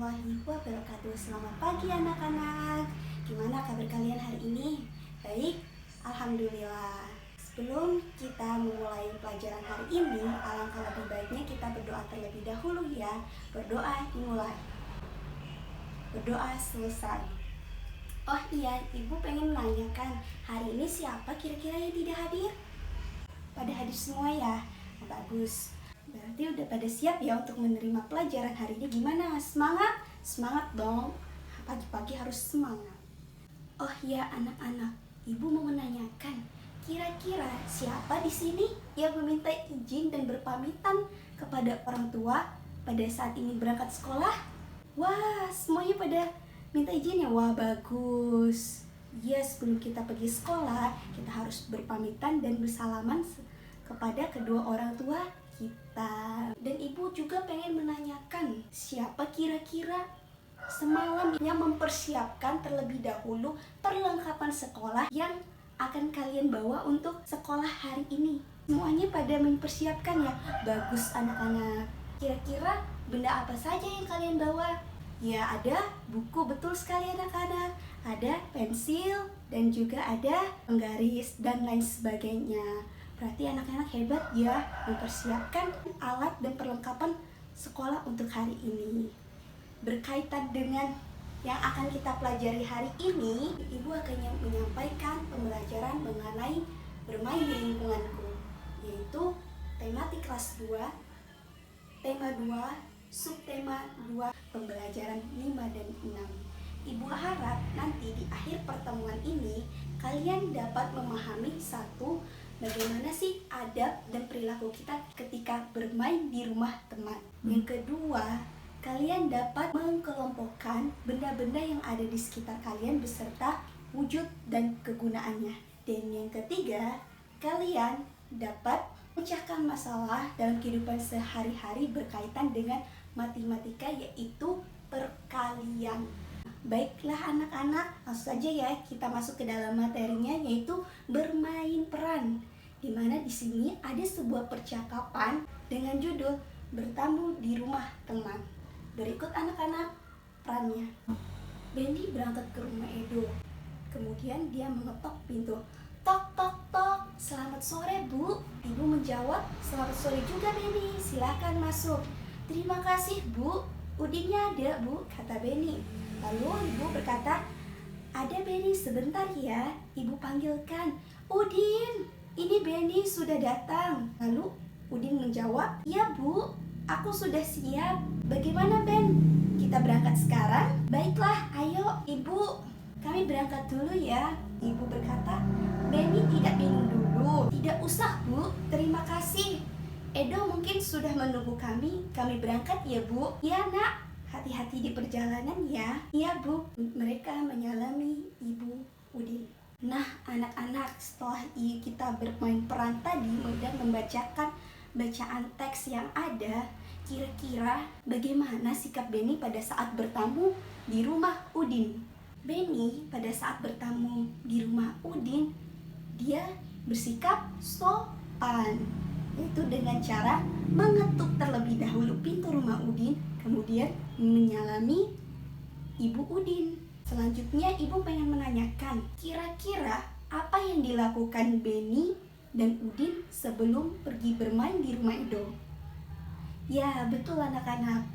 warahmatullahi wabarakatuh. Selamat pagi anak-anak. Gimana kabar kalian hari ini? Baik, alhamdulillah. Sebelum kita memulai pelajaran hari ini, alangkah lebih baiknya kita berdoa terlebih dahulu ya. Berdoa dimulai. Berdoa selesai. Oh iya, ibu pengen menanyakan, hari ini siapa kira-kira yang tidak hadir? Pada hadir semua ya? Bagus. Berarti udah pada siap ya untuk menerima pelajaran hari ini. Gimana? Semangat? Semangat dong. Pagi-pagi harus semangat. Oh iya anak-anak, ibu mau menanyakan, kira-kira siapa di sini yang meminta izin dan berpamitan kepada orang tua pada saat ini berangkat sekolah? Wah, semuanya pada minta izin ya? Wah, bagus. Ya, sebelum kita pergi sekolah, kita harus berpamitan dan bersalaman kepada kedua orang tua kita. Dan ibu juga pengen menanyakan, siapa kira-kira semalam yang mempersiapkan terlebih dahulu perlengkapan sekolah yang akan kalian bawa untuk sekolah hari ini? Semuanya pada mempersiapkan ya? Bagus anak-anak. Kira-kira benda apa saja yang kalian bawa? Ya, ada buku, betul sekali anak-anak. Ada pensil dan juga ada penggaris dan lain sebagainya. Berarti anak-anak hebat ya, mempersiapkan alat dan perlengkapan sekolah untuk hari ini. Berkaitan dengan yang akan kita pelajari hari ini, ibu akan menyampaikan pembelajaran mengenai bermain di lingkunganku, yaitu tematik kelas 2, tema 2, subtema 2, pembelajaran 5 dan 6. Ibu harap nanti di akhir pertemuan ini kalian dapat memahami satu, bagaimana sih adab dan perilaku kita ketika bermain di rumah teman. Yang kedua, kalian dapat mengkelompokkan benda-benda yang ada di sekitar kalian beserta wujud dan kegunaannya. Dan yang ketiga, kalian dapat memecahkan masalah dalam kehidupan sehari-hari berkaitan dengan matematika, yaitu perkalian. Baiklah anak-anak, langsung saja ya kita masuk ke dalam materinya, yaitu bermain peran. Dimana di sini ada sebuah percakapan dengan judul bertamu di rumah teman. Berikut anak-anak perannya. Benny berangkat ke rumah Edo. Kemudian dia mengetok pintu. Tok tok tok, selamat sore Bu. Ibu menjawab, selamat sore juga Benny, silakan masuk. Terima kasih Bu, Udinnya ada Bu, kata Benny. Lalu ibu berkata, ada Benny, sebentar ya. Ibu panggilkan, Udin, ini Benny sudah datang. Lalu Udin menjawab, ya Bu, aku sudah siap. Bagaimana Ben? Kita berangkat sekarang? Baiklah, ayo Ibu, kami berangkat dulu ya. Ibu berkata, Benny tidak minum dulu. Tidak usah Bu, terima kasih. Edo mungkin sudah menunggu kami berangkat ya Bu. Ya nak, hati-hati di perjalanan ya. Iya Bu. Mereka menyalami Ibu Udin. Nah anak-anak, setelah kita bermain peran tadi dan membacakan bacaan teks yang ada, kira-kira bagaimana sikap Benny pada saat bertamu di rumah Udin? Benny pada saat bertamu di rumah Udin, dia bersikap sopan, yaitu dengan cara mengetuk terlebih dahulu pintu rumah Udin, kemudian menyalami Ibu Udin. Selanjutnya ibu pengen menanyakan, kira-kira apa yang dilakukan Benny dan Udin sebelum pergi bermain di rumah Edo? Ya betul anak-anak,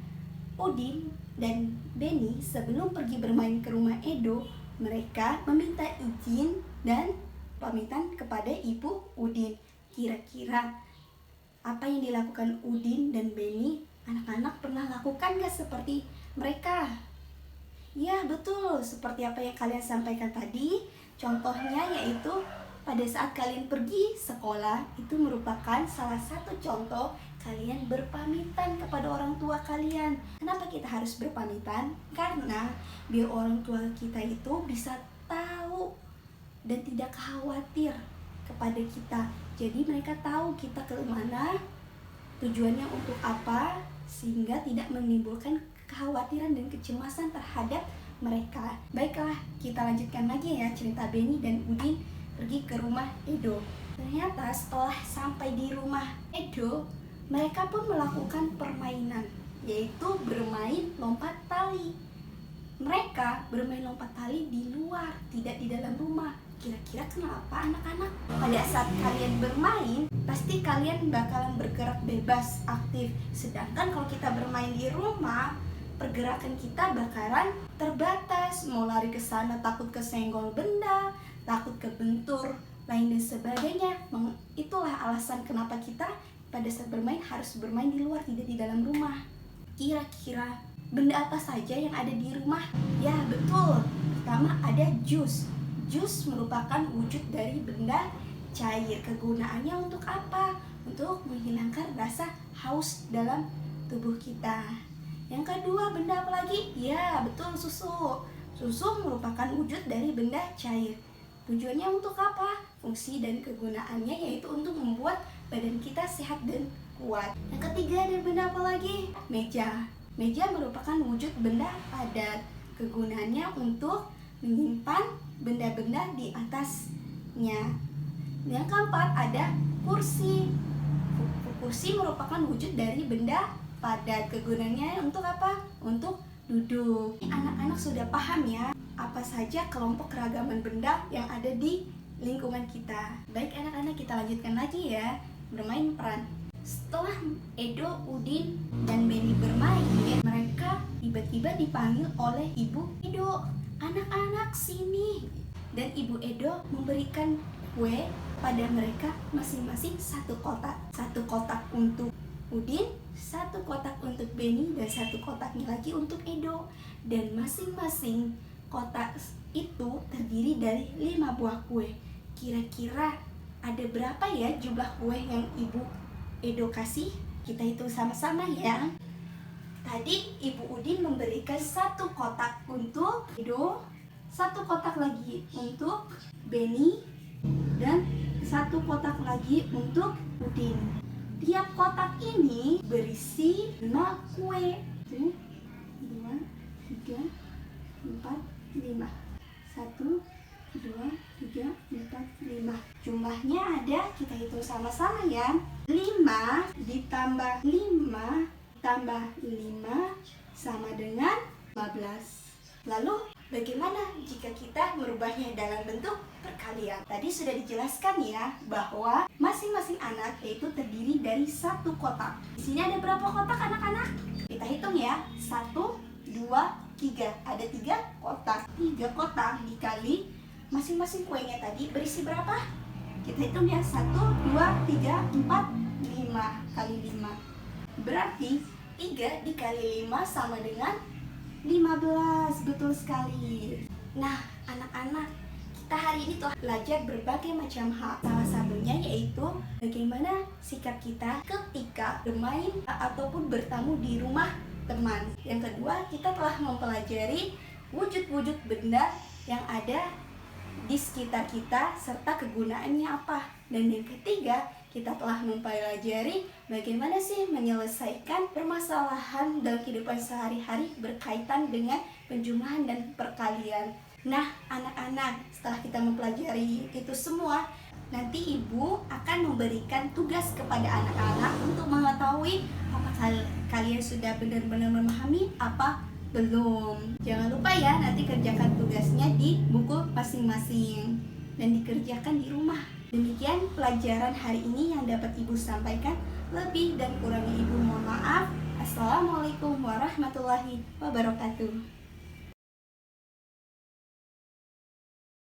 Udin dan Benny sebelum pergi bermain ke rumah Edo, mereka meminta izin dan pamitan kepada Ibu Udin. Kira-kira apa yang dilakukan Udin dan Benny? Anak-anak pernah lakukan gak seperti mereka? Ya betul, seperti apa yang kalian sampaikan tadi. Contohnya yaitu pada saat kalian pergi sekolah, itu merupakan salah satu contoh kalian berpamitan kepada orang tua kalian. Kenapa kita harus berpamitan? Karena biar orang tua kita itu bisa tahu dan tidak khawatir kepada kita. Jadi mereka tahu kita ke mana, tujuannya untuk apa, sehingga tidak menimbulkan kekhawatiran dan kecemasan terhadap mereka. Baiklah, kita lanjutkan lagi ya cerita Benny dan Udin pergi ke rumah Edo. Ternyata setelah sampai di rumah Edo, mereka pun melakukan permainan, yaitu bermain lompat tali. tali. Mereka bermain lompat tali di luar, tidak di dalam rumah. Kira-kira kenapa anak-anak? Pada saat kalian bermain, pasti kalian bakalan bergerak bebas, aktif. Sedangkan kalau kita bermain di rumah, pergerakan kita bakalan terbatas. Mau lari ke sana takut kesenggol benda, takut kebentur, lain dan sebagainya. Itulah alasan kenapa kita pada saat bermain harus bermain di luar, tidak di dalam rumah. Kira-kira benda apa saja yang ada di rumah? Ya betul, pertama ada jus. Jus merupakan wujud dari benda cair. Kegunaannya untuk apa? Untuk menghilangkan rasa haus dalam tubuh kita. Yang kedua, benda apa lagi? Ya betul, susu. Susu merupakan wujud dari benda cair. Tujuannya untuk apa? Fungsi dan kegunaannya yaitu untuk membuat badan kita sehat dan kuat. Yang ketiga, ada benda apa lagi? Meja. Meja merupakan wujud benda padat. Kegunaannya untuk menyimpan benda-benda di atasnya. Yang keempat, ada kursi. Kursi merupakan wujud dari benda padat. Kegunaannya untuk apa? Untuk duduk. Anak-anak sudah paham ya apa saja kelompok keragaman benda yang ada di lingkungan kita. Baik anak-anak, kita lanjutkan lagi ya, bermain peran. Setelah Edo, Udin, dan Beni bermain, mereka tiba-tiba dipanggil oleh Ibu Edo. Anak-anak sini. Dan Ibu Edo memberikan kue pada mereka masing-masing satu kotak. Satu kotak untuk Udin, satu kotak untuk Beni, dan satu kotaknya lagi untuk Edo. Dan masing-masing kotak itu terdiri dari 5 buah kue. Kira-kira ada berapa ya jumlah kue yang Ibu Edo kasih? Kita hitung sama-sama ya. Tadi Ibu Udin memberikan satu kotak untuk Edo, satu kotak lagi untuk Beni, dan satu kotak lagi untuk Udin. Tiap kotak ini berisi 5 kue. 1, 2, 3, 4, 5. 1, 2, 3, 4, 5. Jumlahnya ada, kita hitung sama-sama ya. 5 ditambah 5 tambah 5 sama dengan 15. Lalu bagaimana jika kita merubahnya dalam bentuk perkalian? Tadi sudah dijelaskan ya bahwa masing-masing anak yaitu terdiri dari satu kotak. Di sini ada berapa kotak anak-anak? Kita hitung ya. 1, 2, 3. Ada 3 kotak. 3 kotak dikali masing-masing kuenya tadi berisi berapa? Kita hitung ya. 1, 2, 3, 4, 5 kali 5. Berarti 3 dikali 5 sama dengan 15. Betul sekali. Nah anak-anak, kita hari ini telah belajar berbagai macam hal. Salah satunya yaitu bagaimana sikap kita ketika bermain ataupun bertamu di rumah teman. Yang kedua, kita telah mempelajari wujud-wujud benda yang ada di sekitar kita serta kegunaannya apa. Dan yang ketiga, kita telah mempelajari bagaimana sih menyelesaikan permasalahan dalam kehidupan sehari-hari berkaitan dengan penjumlahan dan perkalian. Nah, anak-anak, setelah kita mempelajari itu semua, nanti ibu akan memberikan tugas kepada anak-anak untuk mengetahui apakah kalian sudah benar-benar memahami apa belum. Jangan lupa ya, nanti kerjakan tugasnya di buku masing-masing dan dikerjakan di rumah. Demikian pelajaran hari ini yang dapat ibu sampaikan. Lebih dan kurangnya ibu mohon maaf. Assalamualaikum warahmatullahi wabarakatuh.